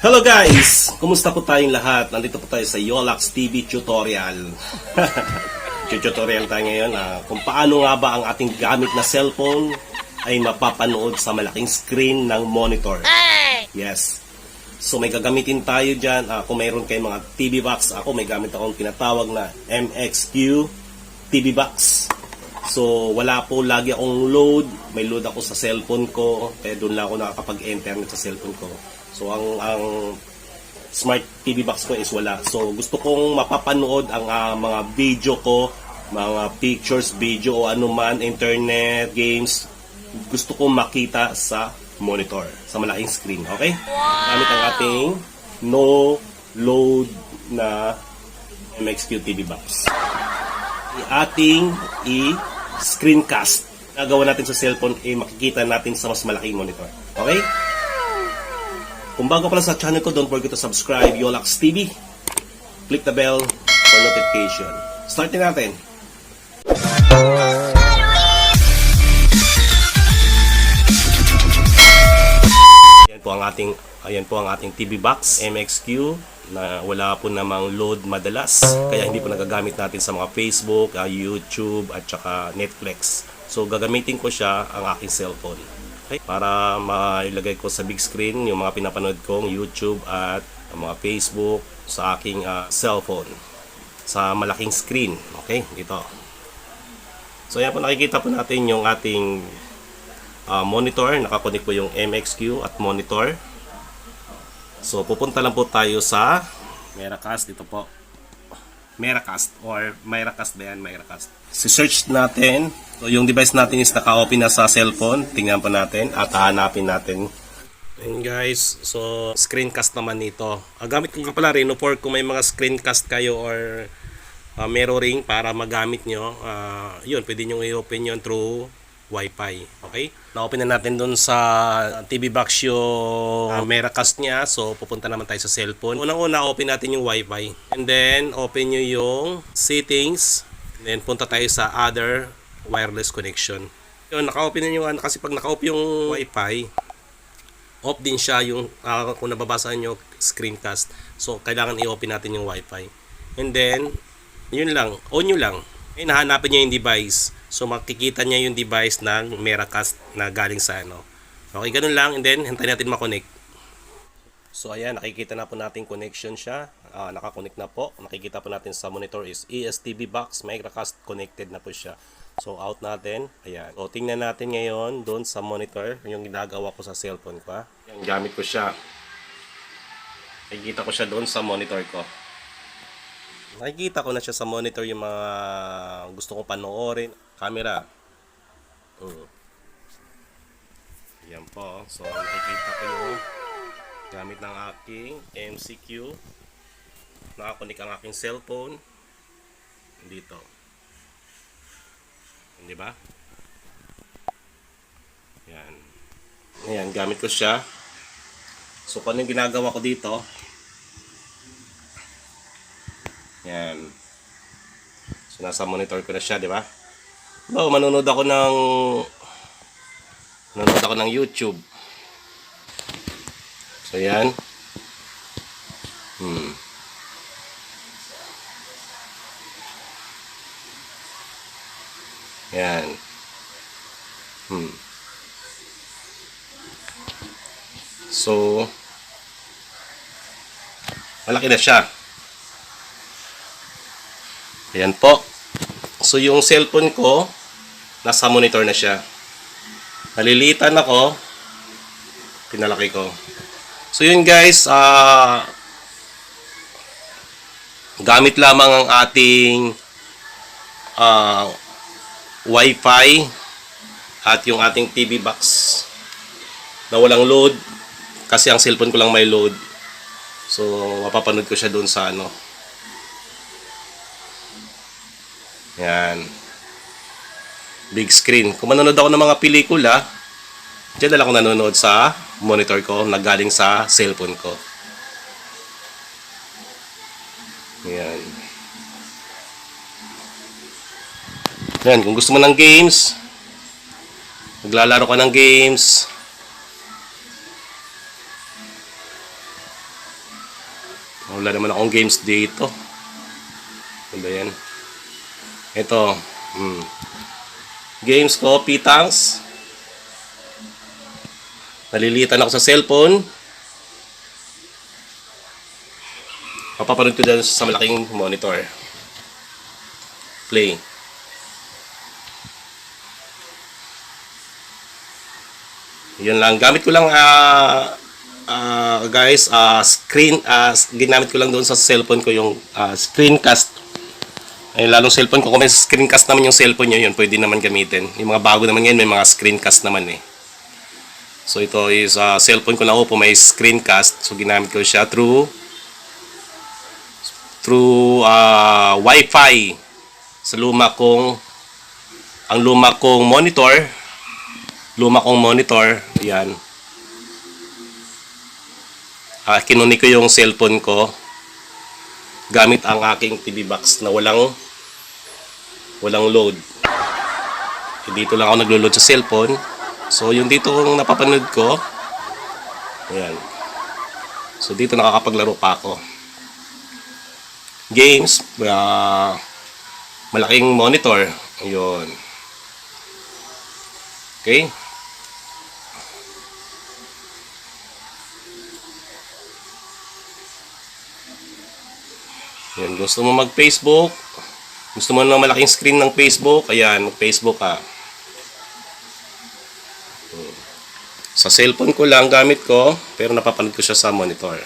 Hello guys! Kumusta po tayong lahat? Nandito po tayo sa Yolax TV tutorial. Tutorial tayo ngayon kung paano nga ba ang ating gamit na cellphone ay mapapanood sa malaking screen ng monitor. Yes. So may gagamitin tayo dyan. Kung mayroon kayong mga TV box, ako may gamit akong tinatawag na MXQ TV box. So wala po lagi akong load. May load ako sa cellphone ko. Kaya doon lang ako nakakapag-internet sa cellphone ko. So ang smart TV box ko is wala. So gusto kong mapapanood ang mga video ko, mga pictures, video o anuman, internet, games. Gusto kong makita sa monitor, sa malaking screen. Okay? Gamit ang ating no load na MXQ TV box. Ating i-screencast. Nagawa natin sa cellphone, makikita natin sa mas malaking monitor. Okay? Kung bago pala sa channel ko, don't forget to subscribe, Yolax TV. Click the bell for notification. Startin natin. Ayan po ang ating TV box, MXQ, na wala po namang load madalas. Kaya hindi po nagagamit natin sa mga Facebook, YouTube, at saka Netflix. So gagamitin ko siya ang aking cellphone. Okay? Para mailagay ko sa big screen yung mga pinapanood kong YouTube at mga Facebook sa aking cellphone sa malaking screen. Okay, dito. So yan po, nakikita po natin yung ating monitor. Nakakonek po yung MXQ at monitor. So pupunta lang po tayo sa Miracast. Dito po, Miracast or Miracast ba yan? Miracast. Si-search natin. So yung device natin is naka-open na sa cellphone. Tingnan po natin at hahanapin natin. And guys, so screencast naman nito. Gamit ko pala Reno 4 kung may mga screencast kayo or mirroring para magamit nyo. Yun, pwede nyo i-open yun through Wi-Fi. Okay? Na-open na natin dun sa TV box yung Miracast niya. So pupunta naman tayo sa cellphone. Unang-una, open natin yung Wi-Fi. And then, open nyo yung settings. Then punta tayo sa other wireless connection. Yun, naka-open na yung kasi pag naka-off yung Wi-Fi, off din siya yung kung nababasa nyo screencast. So kailangan i-open natin yung Wi-Fi. And then, yun lang, on nyo lang. Eh, nahanapin niya yung device. So makikita niya yung device ng Miracast na galing sa ano. Okay, ganun lang. And then, hintayin natin makonect. So ayan, nakikita na po natin connection siya. Nakakonect na po. Nakikita po natin sa monitor is ESTV box, Miracast connected na po siya. So out natin. Ayan. So tingnan natin ngayon doon sa monitor yung ginagawa ko sa cellphone ko. Yung gamit ko siya. Nakikita ko siya doon sa monitor ko. Nakikita ko na siya sa monitor yung mga gusto kong panoorin. Camera. Ayan po. So nakikita ko yung gamit ng aking MCQ. Nakakonik ang aking cellphone dito. Hindi ba? Yan. Ayan, gamit ko siya. So kung ano yung ginagawa ko dito, yan. So nasa monitor ko na siya, di ba? So manonood ako ng YouTube. So yan. Yan. So malaki na siya. Ayan po. So yung cellphone ko nasa monitor na siya. Nalilitan ako. Pinalaki ko. So yun guys, gamit lamang ang ating Wi-Fi at yung ating TV box na walang load kasi ang cellphone ko lang may load. So mapapanood ko siya doon sa ano. Yan. Big screen. Kung manonood ako ng mga pelikula, diyan na lang ako nanonood sa monitor ko na galing sa cellphone ko. Yan. Yan, kung gusto mo ng games, maglalaro ka ng games, Wala naman akong games dito. Ano ba yan? Ito. Games ko, Pitangs. Nalilitan ako sa cellphone. Papapanood ko dyan sa malaking monitor. Play. Yun lang. Gamit ko lang guys, ginamit ko lang doon sa cellphone ko yung screencast. Ay, lalong cellphone ko. Kung may screencast naman yung cellphone nyo, yun, pwede naman gamitin. Yung mga bago naman ngayon, may mga screencast naman eh. So, ito is cellphone ko na po may screencast. So, ginamit ko siya through Wi-Fi sa luma kong monitor. Yan. Kinunik ko yung cellphone ko gamit ang aking TV box na walang load. Dito lang ako naglo-load sa cellphone. So, yung dito kung napapanood ko, ayan. So, dito nakakapaglaro pa ako. Games, malaking monitor. Ayun. Okay. Yan, gusto mo mag-Facebook? Gusto mo ng malaking screen ng Facebook? Ayan, mag-Facebook ka. Sa cellphone ko lang gamit ko, pero napapanood ko siya sa monitor.